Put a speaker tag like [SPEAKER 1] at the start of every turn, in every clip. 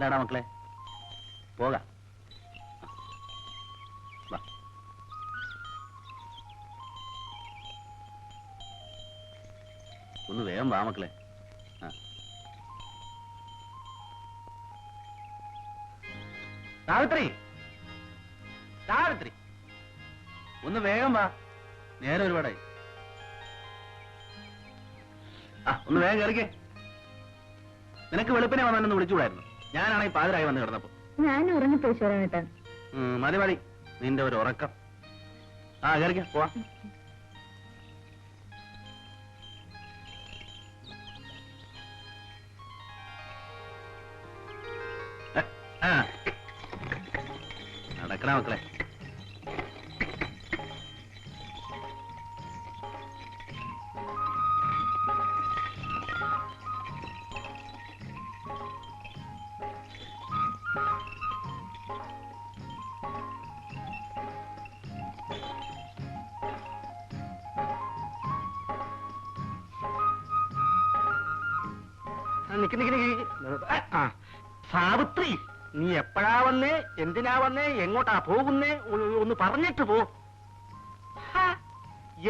[SPEAKER 1] എന്താടാ മക്കളെ, പോകാം. ഒന്ന് വേഗം വാ മക്കളെ. സാവിത്രി, സാവിത്രി, ഒന്ന് വേഗം വാ, നേരെ ഒരുപാടായി. ഒന്ന് വേഗം കയറിക്കേ. നിനക്ക് വെളുപ്പിനെ വന്നൊന്ന് വിളിച്ചുകൂടായിരുന്നു? ഞാനാണെങ്കിൽ പാതിരായി വന്ന് കിടന്നപ്പോ.
[SPEAKER 2] ഞാൻ ഉറങ്ങിപ്പോയി ശോരനേട്ടാ.
[SPEAKER 1] മതി മതി, നിന്റെ ഒരു ഉറക്കം. കയറിക്കേ, പോവാ. നടക്കണ മക്കളെ.
[SPEAKER 3] സാവിത്രി, നീ എപ്പോഴാ വന്നേ, എന്തിനാ വന്നേ, എങ്ങോട്ടാ പോകുന്നേ, ഒന്ന് പറഞ്ഞിട്ട് പോ.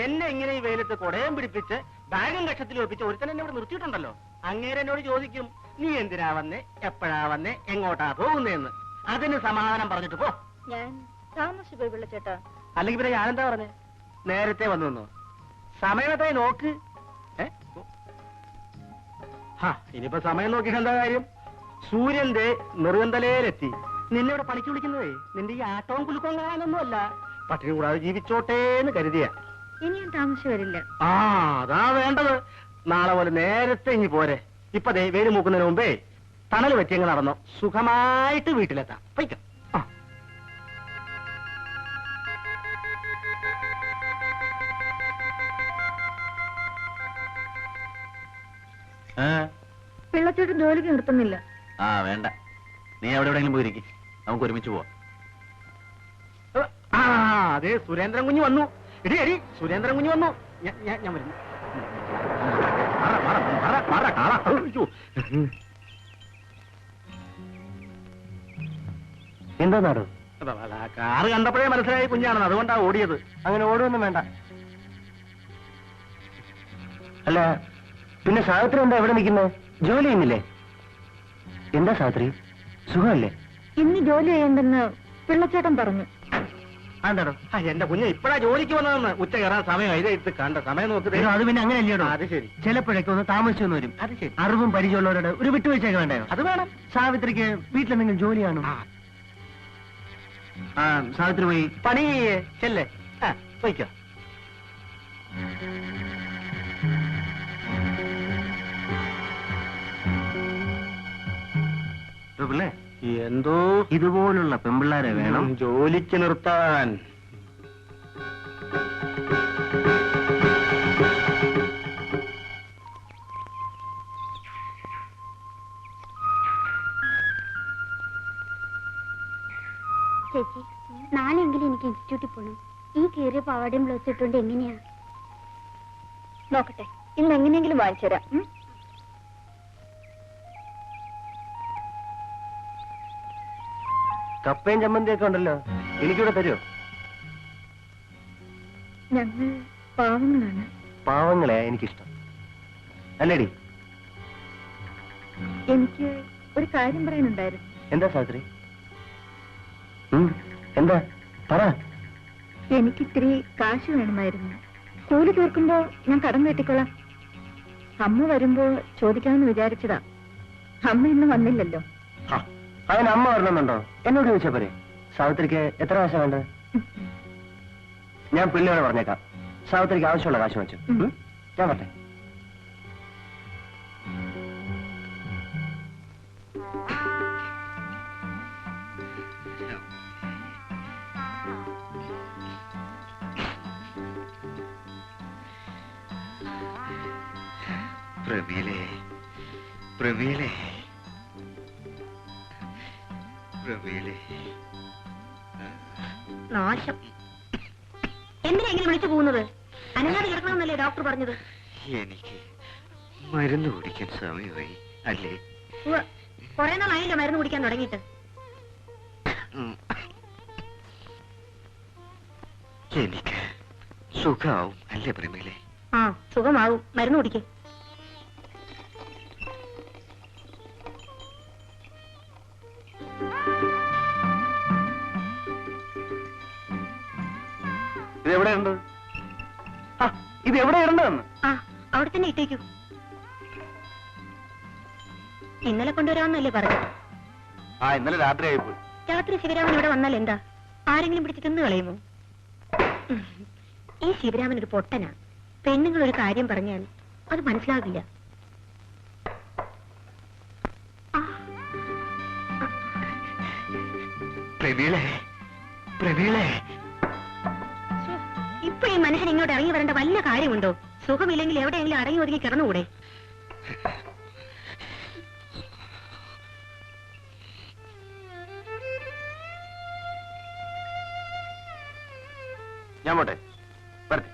[SPEAKER 3] എന്നെ ഇങ്ങനെ ഈ വെയിലത്ത് കൊടയം പിടിപ്പിച്ച് ബാഗും കക്ഷത്തിൽ ഒപ്പിച്ച് ഒരുത്തൻ എന്നെ ഇവിടെ നിർത്തിയിട്ടുണ്ടല്ലോ. അങ്ങേരെ എന്നോട് ചോദിക്കും, നീ എന്തിനാ വന്നേ, എപ്പോഴാ വന്നേ, എങ്ങോട്ടാ പോകുന്നേന്ന്. അതിന് സമാധാനം പറഞ്ഞിട്ട് പോ.
[SPEAKER 2] ഞാൻ താമസിച്ചു പോയി വിളിച്ചേട്ടാ.
[SPEAKER 3] അല്ലെങ്കിൽ പിന്നെ ഞാനെന്താ പറഞ്ഞേ, നേരത്തെ വന്നു വന്നോ? സമയത്തായി നോക്ക്. ഇനിയിപ്പോ സമയം നോക്കിയിട്ട് എന്താ കാര്യം? സൂര്യന്റെ നെറുകന്തലയിലെത്തി. നിന്നോട് പണിക്ക് വിളിക്കുന്നതേ നിന്റെ ഈ ആട്ടവും കുലുക്കവും കാണാനൊന്നുമല്ല, പട്ടിണി കൂടാതെ ജീവിച്ചോട്ടേന്ന് കരുതിയ.
[SPEAKER 2] ഇനി ഞാൻ താമസിച്ചു വരില്ല.
[SPEAKER 3] അതാ വേണ്ടത്. നാളെ പോലെ നേരത്തെ ഇനി പോരെ. ഇപ്പൊ ദേ വെയിൽ മൂക്കുന്നതിന് മുമ്പേ തണൽ പറ്റിയങ്ങ് നടന്നോ, സുഖമായിട്ട് വീട്ടിലെത്താം. പൈക്ക.
[SPEAKER 2] പിള്ളച്ചേട്ടൻ ജോലിക്ക് നിർത്തുന്നില്ല.
[SPEAKER 1] വേണ്ട, നീ എവിടെ എവിടെയെങ്കിലും പോയിരിക്കും, നമുക്ക് ഒരുമിച്ച് പോവാം.
[SPEAKER 3] അതെ, സുരേന്ദ്രൻ കുഞ്ഞ് വന്നു. എടി സുരേന്ദ്രൻ കുഞ്ഞ് വന്നു. ഞാൻ വരുന്നു.
[SPEAKER 4] എന്താ നാടോ?
[SPEAKER 3] കാറ് കണ്ടപ്പോഴേ മനസ്സിലായി കുഞ്ഞാണെന്ന്, അതുകൊണ്ടാ ഓടിയത്.
[SPEAKER 4] അങ്ങനെ ഓടുവൊന്നും വേണ്ട. അല്ല, പിന്നെ സാവിത്രി എന്താ എവിടെ നിൽക്കുന്നത്? ജോലി ചെയ്യുന്നില്ലേ? എന്താ സാവിത്രി, സുഖമല്ലേ?
[SPEAKER 2] ഇന്ന് ജോലി ചെയ്യണ്ടെന്ന് പിള്ളച്ചേട്ടൻ പറഞ്ഞു.
[SPEAKER 3] എന്താടോ? എന്റെ കുഞ്ഞ് ഇപ്പഴാ ജോലിക്ക് വന്നതെന്ന്. ഉച്ച കയറാൻ സമയം ഇതേ എടുത്ത് കണ്ട സമയം നോക്കുന്നത്.
[SPEAKER 4] അത് പിന്നെ അങ്ങനെയല്ലേടോ?
[SPEAKER 3] അത് ശരി.
[SPEAKER 4] ചിലപ്പോഴൊക്കെ ഒന്ന് താമസിച്ചൊന്നു വരും.
[SPEAKER 3] അത് ശരി.
[SPEAKER 4] അറിവും പരിചയമുള്ളവരോട് ഒരു വിട്ടുവീഴ്ചയൊക്കെ വേണ്ടയോ?
[SPEAKER 3] അത് വേണം.
[SPEAKER 4] സാവിത്രിക്ക് വീട്ടിലെന്തെങ്കിലും ജോലിയാണോ?
[SPEAKER 1] സാവിത്രി പോയി
[SPEAKER 3] പണി ചെല്ലേ. പോയിക്കോ.
[SPEAKER 1] പിള്ളേ,
[SPEAKER 3] എന്തോ
[SPEAKER 4] ഇതുപോലുള്ള പെമ്പിള്ളാരെ വേണം
[SPEAKER 3] ജോലിക്ക് നിർത്താൻ.
[SPEAKER 5] ചേച്ചി, നാളെയെങ്കിലും എനിക്ക് ഇൻസ്റ്റിറ്റ്യൂട്ടിൽ പോകണം. ഈ കീറിയ പാവാടയും ബ്ലൗസ് ഇട്ടുകൊണ്ട് എങ്ങനെയാ?
[SPEAKER 2] നോക്കട്ടെ, ഇന്ന് എങ്ങനെയെങ്കിലും വാങ്ങിച്ചു തരാം.
[SPEAKER 4] കപ്പയും ചമ്മന്തിയൊക്കെ ഉണ്ടല്ലോ, എനിക്കിവിടെ തരുമോ?
[SPEAKER 2] ഞങ്ങൾ പാവങ്ങളാണ്.
[SPEAKER 4] പാവങ്ങളെ എനിക്കിഷ്ടം, അല്ലേടി?
[SPEAKER 2] എനിക്ക് ഒരു കാര്യം പറയാനുണ്ടായിരുന്നു.
[SPEAKER 4] എന്താ സാവിത്രി? എന്താ പറ.
[SPEAKER 2] എനിക്കിത്തിരി കാശ് വേണമായിരുന്നു. കൂലി തീർക്കുമ്പോ ഞാൻ കടം വീട്ടിക്കൊള്ളാം. അമ്മ വരുമ്പോ ചോദിക്കാമെന്ന് വിചാരിച്ചതാ. അമ്മ ഇന്ന് വന്നില്ലല്ലോ.
[SPEAKER 4] അതിന് അമ്മ വരണമെന്നുണ്ടോ? എന്നോട് ചോദിച്ചാ പോരെ. സാവിത്രിക്ക് എത്ര കാശാ വേണ്ടത്? ഞാൻ പിള്ളേരോട് പറഞ്ഞേക്കാം. സാവിത്രിക്ക് ആവശ്യമുള്ള കാശ് വെച്ചു. ഞാൻ പറഞ്ഞേ.
[SPEAKER 1] പ്രമീലേ, പ്രമീലേ, പ്രമീലേ.
[SPEAKER 5] നാശം. എന്തിനാ ഇങ്ങനെ വിളിച്ചു പോകുന്നത്? അനങ്ങാതെ കിടക്കണമെന്നല്ലേ ഡോക്ടർ പറഞ്ഞത്?
[SPEAKER 1] എനിക്ക് മരുന്ന് കുടിക്കാൻ സമയമായി അല്ലേ?
[SPEAKER 2] കുറെ നാളായില്ലോ മരുന്ന് കുടിക്കാൻ തുടങ്ങിയിട്ട്.
[SPEAKER 3] എനിക്ക് സുഖാവും അല്ലേ പ്രമീളെ?
[SPEAKER 2] ആ സുഖമാവും, മരുന്ന് കുടിക്കേ.
[SPEAKER 1] ഇത് എവിടെയുണ്ട്? ഇത് എവിടെയുണ്ടെന്ന്?
[SPEAKER 2] ആ അവിടെ തന്നെ ഇട്ടേക്കൂ. ഇന്നലെ കൊണ്ടുവരാമെന്നല്ലേ പറഞ്ഞു?
[SPEAKER 1] ഇന്നലെ രാത്രി ആയിപ്പോയി.
[SPEAKER 2] രാത്രി ശിവരാമൻ ഇവിടെ വന്നാൽ എന്താ, ആരെങ്കിലും പിടിച്ച് തിന്നു കളയുമോ? ഈ ശിവരാമൻ ഒരു പൊട്ടനാ. പെണ്ണുങ്ങൾ ഒരു കാര്യം പറഞ്ഞാൽ അത് മനസ്സിലാകില്ല.
[SPEAKER 3] പ്രമീളെ, പ്രമീളെ,
[SPEAKER 2] ഇപ്പൊ ഈ മനുഷ്യൻ ഇങ്ങോട്ട് ഇറങ്ങി വരേണ്ട വല്ല കാര്യമുണ്ടോ? സുഖമില്ലെങ്കിൽ എവിടെയെങ്കിലും അടങ്ങി ഒതുങ്ങി കിടന്നുകൂടെ?
[SPEAKER 1] ഞാൻ പോട്ടെ, വരട്ടെ.